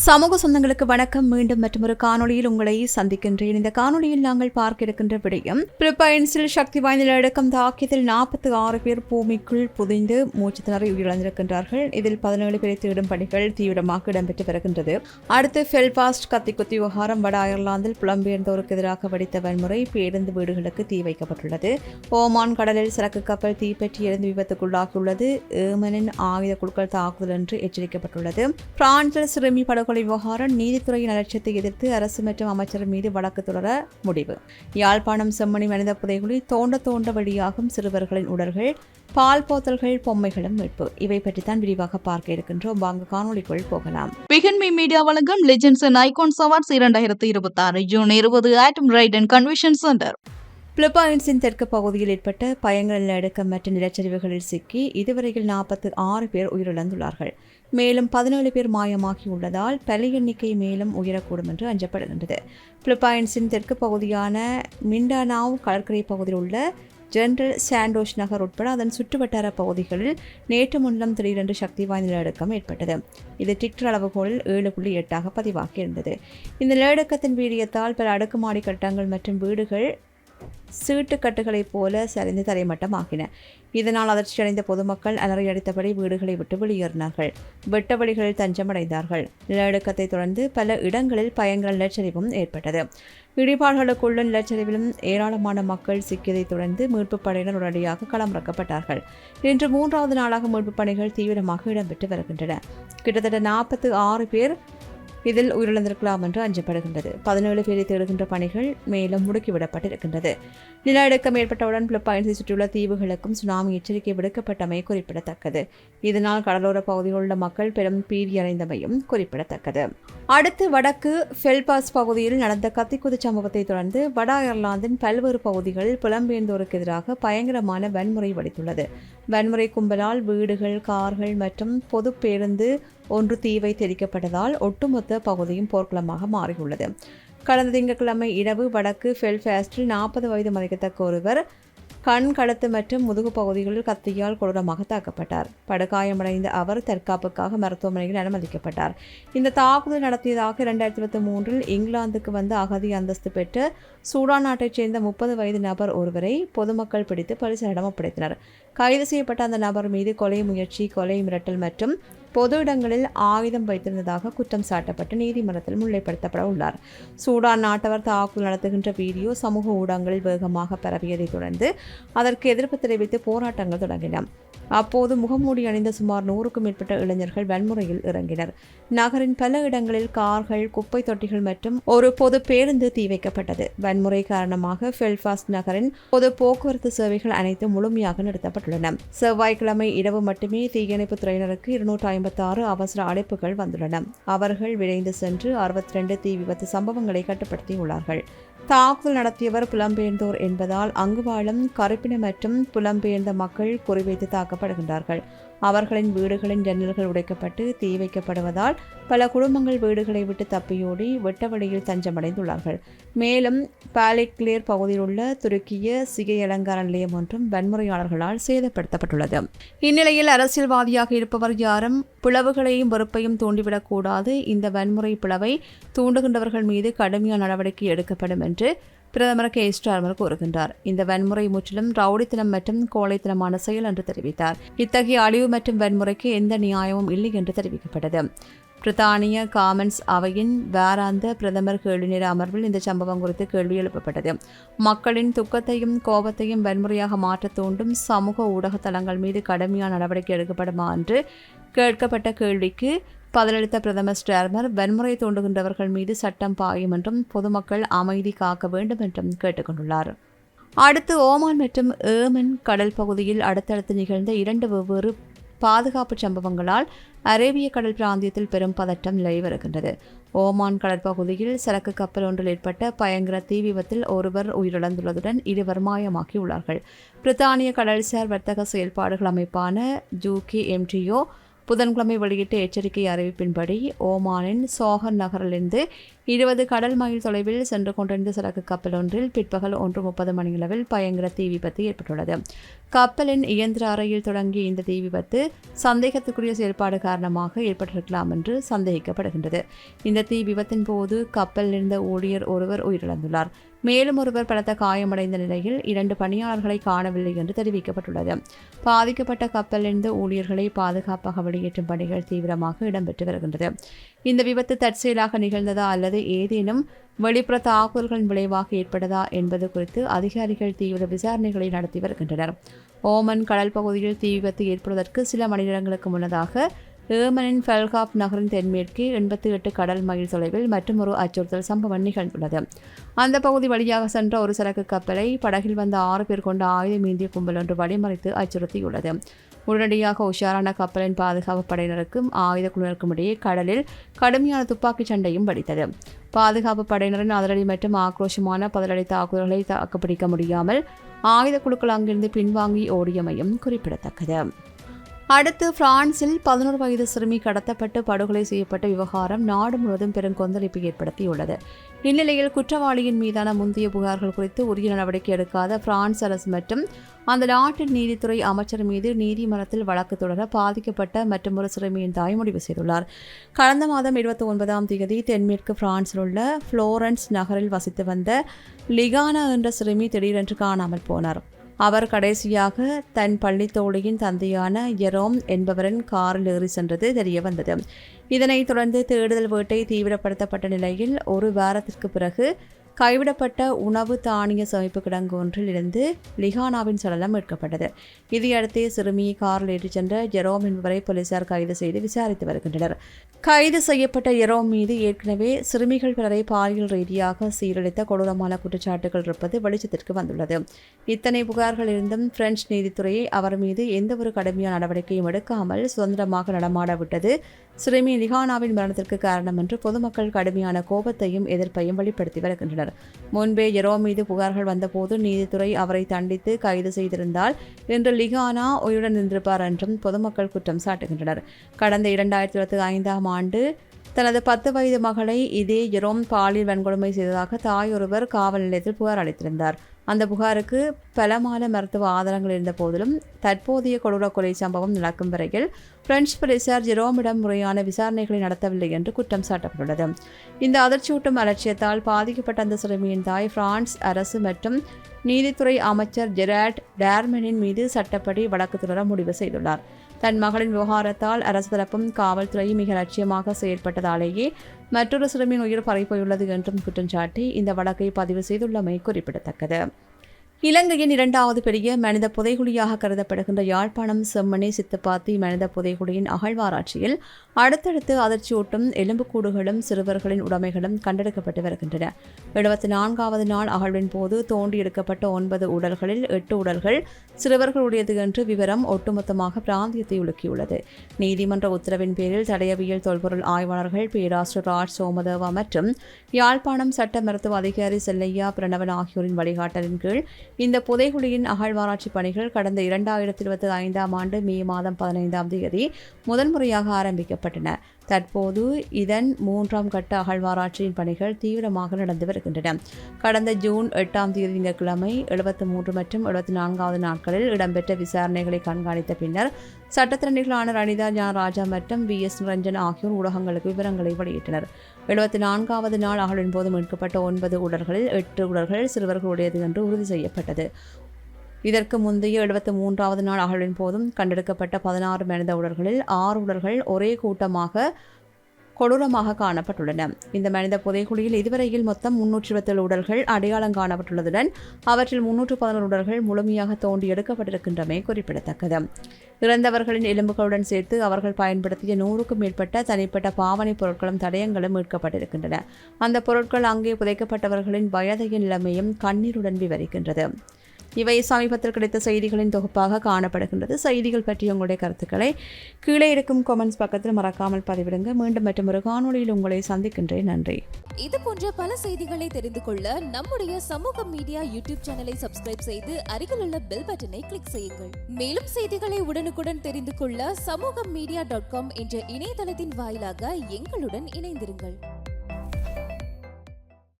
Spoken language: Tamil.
சமூக சொந்தங்களுக்கு வணக்கம். மீண்டும் மற்றொரு காணொலியில் உங்களை சந்திக்கின்றேன். இந்த காணொலியில் நாங்கள் பார்க்க இருக்கின்ற விடயம், பிலிப்பைன்ஸில் சக்தி வாய்ந்த நிலநடுக்கம் தாக்கியதில் 46 பேர் பூமிக்குள் புதைந்து மூச்சு திணறி உயிரிழந்திருக்கின்றார்கள். இதில் 17 பேரை தேடும் பணிகள் தீவிரமாக இடம்பெற்று வருகின்றது. அடுத்து பெல்பாஸ்ட் கத்திக்குத்தி விவகாரம். வட அயர்லாந்தில் புலம்பெயர்ந்தோருக்கு எதிராக வெடித்த வன்முறை, பேருந்து வீடுகளுக்கு தீ வைக்கப்பட்டுள்ளது. ஓமான் கடலில் சரக்கு கப்பல் தீப்பற்றி எரிந்து விபத்துக்குள்ளாகியுள்ளது. ஏமனின் ஆயுத குழுக்கள் தாக்குதல் என்று எச்சரிக்கப்பட்டுள்ளது. பிரான்சில் சிறுமி படுகொலை விவகாரம். நீதித்துறையின் அலட்சியத்தை எதிர்த்து அரசு மற்றும் அமைச்சர் மீது வழக்கு தொடர முடிவு. யாழ்ப்பாணம் செம்மணி மனித புதைகுழி. தோண்ட வெளியாகும் சிறுவர்களின் உடல்கள், பால் போத்தல்கள், பொம்மைகளும் மீட்பு. இவை பற்றித்தான் விரிவாக பார்க்க இருக்கின்றோம். வாங்க காணொலிக்குள் போகலாம். பிகன்மி மீடியா வழங்கும் legends and icons awards 2026 June 20 ஆட்டம் ரைடன் கன்வென்ஷன் சென்டர். பிலிப்பைன்ஸின் தெற்கு பகுதியில் ஏற்பட்ட பயங்கர நிலநடுக்கம் மற்றும் நிலச்சரிவுகளில் சிக்கி இதுவரையில் 46 பேர் உயிரிழந்துள்ளார்கள். மேலும் 17 பேர் மாயமாகியுள்ளதால் பலி எண்ணிக்கை மேலும் உயரக்கூடும் என்று அஞ்சப்படுகின்றது. பிலிப்பைன்ஸின் தெற்கு பகுதியான மிண்டானாவ் கடற்கரை பகுதியில் உள்ள ஜெனரல் சாண்டோஸ் நகர் உட்பட அதன் சுற்றுவட்டார பகுதிகளில் நேற்று முன்னிலம் திடீரென்று சக்தி வாய்ந்த நிலநடுக்கம் ஏற்பட்டது. இது டிக்டர் அளவுகோலில் 7.8 பதிவாகியிருந்தது. இந்த நிலநடுக்கத்தின் வீரியத்தால் பல அடுக்குமாடி கட்டடங்கள் மற்றும் வீடுகள் சீட்டுக்கட்டுகளைப் போல சரிந்து தரைமட்டமாகின. இதனால் அதிர்ச்சியடைந்த பொதுமக்கள் அலறி அடித்தபடி வீடுகளை விட்டு வெளியேறினார்கள். வெட்ட வழிகளில் தஞ்சமடைந்தார்கள். நிலநடுக்கத்தை தொடர்ந்து பல இடங்களில் பயங்கர நிலச்சரிவும் ஏற்பட்டது. இடிபாடுகளுக்குள்ள நிலச்சரிவிலும் ஏராளமான மக்கள் சிக்கியதைத் தொடர்ந்து மீட்புப் படையினர் உடனடியாக களமிறக்கப்பட்டார்கள். இன்று 3வது நாளாக மீட்புப் பணிகள் தீவிரமாக இடம்பெற்று வருகின்றன. கிட்டத்தட்ட 46 பேர் இதில் உயிரிழந்திருக்கலாம் என்று அஞ்சப்படுகின்றது. 17 பேரை தேடுகின்ற பணிகள் மேலும் முடுக்கிவிடப்பட்டிருக்கின்றது. நிலநடுக்கம் ஏற்பட்டவுடன் பிலிப்பைன்ஸை சுற்றியுள்ள தீவுகளுக்கும் சுனாமி எச்சரிக்கை விடுக்கப்பட்டமை குறிப்பிடத்தக்கது. இதனால் கடலோர பகுதியில் உள்ள மக்கள் பெரும் பீதியடைந்தமையும் குறிப்பிடத்தக்கது. அடுத்து வடக்கு பெல்பாஸ்ட் பகுதியில் நடந்த கத்திக்குத்து சம்பவத்தை தொடர்ந்து வட அயர்லாந்தின் பல்வேறு பகுதிகளில் புலம்பெயர்ந்தோருக்கு எதிராக பயங்கரமான வன்முறை வெடித்துள்ளது. வன்முறை கும்பலால் வீடுகள், கார்கள் மற்றும் பொது பேருந்து ஒன்று தீ வைத்து எரிக்கப்பட்டதால் ஒட்டுமொத்த பகுதியும் போர்க்களமாக மாறியுள்ளது. கடந்த திங்கட்கிழமை இரவு வடக்கு பெல்ஃபாஸ்டில் 40 வயது மதிக்கத்தக்க ஒருவர் கண், கழுத்து மற்றும் முதுகு பகுதிகளில் கத்தியால் கொடூரமாக தாக்கப்பட்டார். படுகாயமடைந்த அவர் தற்காப்புக்காக மருத்துவமனையில் அனுமதிக்கப்பட்டார். இந்த தாக்குதல் நடத்தியதாக 2023 இங்கிலாந்துக்கு வந்த அகதி அந்தஸ்து பெற்ற சூடான் நாட்டைச் சேர்ந்த 30 வயது நபர் ஒருவரை பொதுமக்கள் பிடித்து போலீசாரிடம் ஒப்படைத்தனர். கைது செய்யப்பட்ட அந்த நபர் மீது கொலை முயற்சி, கொலை மிரட்டல் மற்றும் பொது இடங்களில் ஆயுதம் வைத்திருந்ததாக குற்றம் சாட்டப்பட்டு நீதிமன்றத்தில் முன்னிலைப்படுத்தப்பட உள்ளார். சூடான் நாட்டவர் தாக்குதல் நடத்துகின்ற வீடியோ சமூக ஊடகங்களில் வேகமாக பரவியதைத் தொடர்ந்து அதற்கு எதிர்ப்பு தெரிவித்து போராட்டங்கள் தொடங்கின. அப்போது முகமூடி அணிந்த சுமார் 100க்கும் மேற்பட்ட இளைஞர்கள் வன்முறையில் இறங்கினர். நகரின் பல இடங்களில் கார்கள், குப்பை தொட்டிகள் மற்றும் ஒரு பொது பேருந்து தீ வைக்கப்பட்டது. வன்முறை காரணமாக பெல்ஃபாஸ்ட் நகரின் பொது போக்குவரத்து சேவைகள் அனைத்தும் முழுமையாக நிறுத்தப்பட்டுள்ளன. செவ்வாய்க்கிழமை இரவு மட்டுமே தீயணைப்பு துறையினருக்கு 256 அவசர அழைப்புகள் வந்துள்ளன. அவர்கள் விரைந்து சென்று 62 தீ விபத்து சம்பவங்களை கட்டுப்படுத்தியுள்ளார்கள். தாக்குதல் நடத்தியவர் புலம்பெயர்ந்தோர் என்பதால் அங்கு வாழும் கருப்பின மற்றும் புலம்பெயர்ந்த மக்கள் குறிவைத்து தாக்கப்படுகின்றார்கள். அவர்களின் வீடுகளின் ஜன்னல்கள் உடைக்கப்பட்டு தீ வைக்கப்படுவதால் பல குடும்பங்கள் வீடுகளை விட்டு தப்பியோடி வெட்டவெளியில் தஞ்சமடைந்துள்ளார்கள். மேலும் பாலிக்லேர் பகுதியில் உள்ள துருக்கிய சிகை அலங்கார நிலையம் ஒன்றும் வன்முறையாளர்களால் சேதப்படுத்தப்பட்டுள்ளது. இந்நிலையில் அரசியல்வாதியாக இருப்பவர் யாரும் பிளவுகளையும் வெறுப்பையும் தூண்டிவிடக்கூடாது. இந்த வன்முறை பிளவை தூண்டுகின்றவர்கள் மீது கடுமையான நடவடிக்கை எடுக்கப்படும் என்று பிரதமர் கீர் ஸ்டார்மர் கூறுகின்றார். இந்த வன்முறை முற்றிலும் ரவுடித்தனம் மற்றும் கோழைத்தனமான செயல் என்று தெரிவித்தார். இத்தகைய அழிவு மற்றும் வன்முறைக்கு எந்த நியாயமும் இல்லை என்று தெரிவிக்கப்பட்டது. பிரித்தானிய காமன்ஸ் அவையின் வாராந்த பிரதமர் கேள்வி நேர அமர்வில் இந்த சம்பவம் குறித்து கேள்வி எழுப்பப்பட்டது. மக்களின் துக்கத்தையும் கோபத்தையும் வன்முறையாக மாற்ற தூண்டும் சமூக ஊடக தளங்கள் மீது கடுமையான நடவடிக்கை எடுக்கப்படுமா என்று கேட்கப்பட்ட கேள்விக்கு பதிலளித்த பிரதமர் ஸ்டார்மர், வன்முறை தூண்டுகின்றவர்கள் மீது சட்டம் பாயும் என்றும் பொதுமக்கள் அமைதி காக்க வேண்டும் என்றும் கேட்டுக்கொண்டுள்ளார். அடுத்து ஓமான் மற்றும் ஏமன் கடல் பகுதியில் அடுத்தடுத்து நிகழ்ந்த 2 வெவ்வேறு பாதுகாப்பு சம்பவங்களால் அரேபிய கடல் பிராந்தியத்தில் பெரும் பதட்டம் நிலவி வருகின்றது. ஓமான் கடற்பகுதியில் சரக்கு கப்பல் ஒன்றில் ஏற்பட்ட பயங்கர தீ விபத்தில் ஒருவர் உயிரிழந்துள்ளதுடன் 2 மாயமாகியுள்ளார்கள். பிரித்தானிய கடல்சார் வர்த்தக செயல்பாடுகள் அமைப்பான UKMTO புதன்கிழமை வெளியிட்ட எச்சரிக்கை அறிவிப்பின்படி ஓமானின் சோஹர் நகரிலிருந்து 20 கடல் மைல் தொலைவில் சென்று கொண்டிருந்த சரக்கு கப்பல் ஒன்றில் பிற்பகல் 1:30 மணியளவில் பயங்கர தீ விபத்து ஏற்பட்டுள்ளது. கப்பலின் இயந்திர அறையில் தொடங்கிய இந்த தீ விபத்து சந்தேகத்துக்குரிய செயல்பாடு காரணமாக ஏற்பட்டிருக்கலாம் என்று சந்தேகிக்கப்படுகின்றது. இந்த தீ விபத்தின் போது கப்பலில் இருந்த ஊழியர் ஒருவர் உயிரிழந்துள்ளார். மேலும் ஒருவர் பலத்த காயமடைந்த நிலையில் 2 பணியாளர்களை காணவில்லை என்று தெரிவிக்கப்பட்டுள்ளது. பாதிக்கப்பட்ட கப்பலிலிருந்து ஊழியர்களை பாதுகாப்பாக வெளியேற்றும் பணிகள் தீவிரமாக இடம்பெற்று வருகின்றது. இந்த விபத்து தற்செயலாக நிகழ்ந்ததா அல்லது ஏதேனும் வெளிப்புற தாக்குதல்களின் விளைவாக ஏற்பட்டதா என்பது குறித்து அதிகாரிகள் தீவிர விசாரணைகளை நடத்தி வருகின்றனர். ஓமன் கடல் பகுதியில் தீ விபத்து ஏற்படுவதற்கு சில மணி நேரங்களுக்கு முன்னதாக ஏமனின் ஃபெல்காப் நகரின் தென்மேற்கே 88 கடல் மைல் தொலைவில் மற்றொரு அச்சுறுத்தல் சம்பவம் நிகழ்ந்துள்ளது. அந்த பகுதி வழியாக சென்ற ஒரு சரக்கு கப்பலை படகில் வந்த 6 பேர் கொண்ட ஆயுதம் ஏந்திய கும்பல் ஒன்று வழிமறித்து அச்சுறுத்தியுள்ளது. உடனடியாக உஷாரான கப்பலின் பாதுகாப்பு படையினருக்கும் ஆயுத குழுவினருக்கும் இடையே கடலில் கடுமையான துப்பாக்கிச் சண்டையும் வெடித்தது. பாதுகாப்பு படையினரின் அதிரடி மற்றும் ஆக்ரோஷமான பதிலடி தாக்குதல்களை தாக்குப்பிடிக்க முடியாமல் ஆயுத குழுக்கள் அங்கிருந்து பின்வாங்கி ஓடியமையும் குறிப்பிடத்தக்கது. அடுத்து பிரான்சில் 11 வயது சிறுமி கடத்தப்பட்டு படுகொலை செய்யப்பட்ட விவகாரம் நாடு முழுவதும் பெரும் கொந்தளிப்பை ஏற்படுத்தியுள்ளது. இந்நிலையில் குற்றவாளியின் மீதான முந்தைய புகார்கள் குறித்து உரிய நடவடிக்கை எடுக்காத பிரான்ஸ் அரசு மற்றும் அந்த நாட்டின் நீதித்துறை அமைச்சர் மீது நீதிமன்றத்தில் வழக்கு தொடர பாதிக்கப்பட்ட மற்றொரு சிறுமியின் தாய் முடிவு செய்துள்ளார். கடந்த மாதம் 29ஆம் தேதி தென்மேற்கு பிரான்சில் உள்ள புளோரன்ஸ் நகரில் வசித்து வந்த லிகானா என்ற சிறுமி திடீரென்று காணாமல் போனார். அவர் கடைசியாக தன் பள்ளி தோழியின் தந்தையான எரோம் என்பவரின் காரில் ஏறி சென்றது தெரியவந்தது. இதனைத் தொடர்ந்து தேடுதல் வேட்டை தீவிரப்படுத்தப்பட்ட நிலையில் ஒரு வாரத்திற்கு பிறகு கைவிடப்பட்ட உணவு தானிய சேமிப்பு கிடங்கு ஒன்றில் இருந்து லிகானாவின் சடலம் மீட்கப்பட்டது. இதையடுத்து சிறுமியை காரில் ஏற்றிச் சென்ற ஜெரோம் என்பவரை போலீசார் கைது செய்து விசாரித்து வருகின்றனர். கைது செய்யப்பட்ட எரோம் மீது ஏற்கனவே சிறுமிகள் பலரை பாலியல் ரீதியாக சீரழித்த கொடூரமான குற்றச்சாட்டுகள் இருப்பது வெளிச்சத்திற்கு வந்துள்ளது. இத்தனை புகார்கள் இருந்தும் பிரெஞ்சு நீதித்துறையை அவர் மீது எந்தவொரு கடுமையான நடவடிக்கையும் எடுக்காமல் சுதந்திரமாக நடமாட விட்டது சிறுமி லிகானாவின் மரணத்திற்கு காரணம் என்று பொதுமக்கள் கடுமையான கோபத்தையும் எதிர்ப்பையும் வெளிப்படுத்தி வருகின்றனர். முன்பே ஜெரோம் மீது புகார்கள் வந்தபோது நீதித்துறை அவரை தண்டித்து கைது செய்திருந்தால் இன்று லிகானா உயிருடன் நின்றிருப்பார் என்றும் பொதுமக்கள் குற்றம் சாட்டுகின்றனர். கடந்த 2025ஆம் ஆண்டு தனது 10 வயது மகளை இதே ஜெரோம் பாலியல் வன்கொடுமை செய்ததாக தாய் ஒருவர் காவல் நிலையத்தில் புகார் அளித்திருந்தார். அந்த புகாருக்கு பலமான மருத்துவ ஆதாரங்கள் இருந்த போதிலும் தற்போதைய கொடூர கொலை சம்பவம் நடக்கும் வரையில் பிரெஞ்சு போலீசார் ஜெரோமிடம் முறையான விசாரணைகளை நடத்தவில்லை என்று குற்றம் சாட்டப்பட்டுள்ளது. இந்த அதிர்ச்சியூட்டும் அலட்சியத்தால் பாதிக்கப்பட்ட அந்த சிறுமியின் தாய் பிரான்ஸ் அரசு மற்றும் நீதித்துறை அமைச்சர் ஜெராட் டார்மெனின் மீது சட்டப்படி வழக்கு தொடர முடிவு செய்துள்ளார். தன் மகளின் விவகாரத்தால் அரசு தரப்பும் காவல்துறையும் மிக லட்சியமாக செயற்பட்டதாலேயே மற்றொரு சிறுமியின் உயிர் பறிபோயுள்ளது என்றும் குற்றம் சாட்டி இந்த வழக்கை பதிவு செய்துள்ளமை குறிப்பிடத்தக்கது. இலங்கையின் 2வது பெரிய மனித புதைகுழியாக கருதப்படுகின்ற யாழ்ப்பாணம் செம்மணி சித்துப்பாத்தி மனித புதைகுழியின் அகழ்வாராய்ச்சியில் அடுத்தடுத்து அதிர்ச்சியூட்டும் எலும்புக்கூடுகளும் சிறுவர்களின் உடைமைகளும் கண்டெடுக்கப்பட்டு வருகின்றன. 74வது நாள் அகழ்வின் போது தோண்டி எடுக்கப்பட்ட 9 உடல்களில் 8 உடல்கள் சிறுவர்களுடையது என்று விவரம் ஒட்டுமொத்தமாக பிராந்தியத்தை உலுக்கியுள்ளது. நீதிமன்ற உத்தரவின் பேரில் தடயவியல் தொல்பொருள் ஆய்வாளர்கள் பேராசிரியர் ராஜ் சோமதேவா மற்றும் யாழ்ப்பாணம் சட்ட மருத்துவ அதிகாரி செல்லையா பிரணவன் ஆகியோரின் வழிகாட்டலின் கீழ் இந்த புதைகுழியின் அகழ்வாராய்ச்சி பணிகள் கடந்த 2025ஆம் ஆண்டு மே மாதம் 15ஆம் தேதி முதல் முறையாக ஆரம்பிக்கப்பட்டன. தற்போது இதன் 3ஆம் கட்ட அகழ்வாராய்ச்சியின் பணிகள் தீவிரமாக நடந்து வருகின்றன. கடந்த ஜூன் 8ஆம் தேதி திங்கட்கிழமை 73 மற்றும் 74வது நாட்களில் இடம்பெற்ற விசாரணைகளை கண்காணித்த பின்னர் சட்டத்திறனிகளான ரணிதா ஞானராஜா மற்றும் VS நிரஞ்சன் ஆகியோர் ஊடகங்களுக்கு விவரங்களை வெளியிட்டனர். 74வது நாள் அகழ்வின் போது மீட்கப்பட்ட 9 உடல்களில் 8 உடல்கள் சிறுவர்களுடையது என்று உறுதி செய்யப்பட்டது. இதற்கு முந்தைய 73வது நாள் அகழ்வின் போதும் கண்டெடுக்கப்பட்ட 16 மனித உடல்களில் 6 உடல்கள் ஒரே கூட்டமாக கொடூரமாக காணப்பட்டுள்ளன. இந்த மனித புதைகுழியில் இதுவரையில் மொத்தம் 327 உடல்கள் அடையாளம் காணப்பட்டுள்ளதுடன் அவற்றில் 311 உடல்கள் முழுமையாக தோண்டி எடுக்கப்பட்டிருக்கின்றமை குறிப்பிடத்தக்கது. இறந்தவர்களின் எலும்புகளுடன் சேர்த்து அவர்கள் பயன்படுத்திய 100க்கும் மேற்பட்ட தனிப்பட்ட பாவனை பொருட்களும் தடயங்களும் மீட்கப்பட்டிருக்கின்றன. அந்த பொருட்கள் அங்கே புதைக்கப்பட்டவர்களின் வயதையின் நிலைமையும் கண்ணீருடன் விவரிக்கின்றது. இவை சமீபத்தில் கிடைத்த செய்திகளின் தொகுப்பாக காணப்படுகின்றது. செய்திகள் பற்றிய உங்களுடைய கருத்துக்களை கீழே இருக்கும் கமெண்ட்ஸ் பக்கத்தில் மறக்காமல் பதிவிடுங்க. மீண்டும் மற்றும் ஒரு காணொளியில் உங்களை சந்திக்கின்றேன். நன்றி. இது போன்ற பல செய்திகளை தெரிந்து கொள்ள நம்முடைய சமூக மீடியா யூடியூப் சேனலை சப்ஸ்கிரைப் செய்து அருகில் உள்ள பெல் பட்டனை கிளிக் செய்யுங்கள். மேலும் செய்திகளை உடனுக்குடன் தெரிந்து கொள்ள சமூகமீடியா.com என்ற இணையதளத்தின் வாயிலாக எங்களுடன் இணைந்திருங்கள்.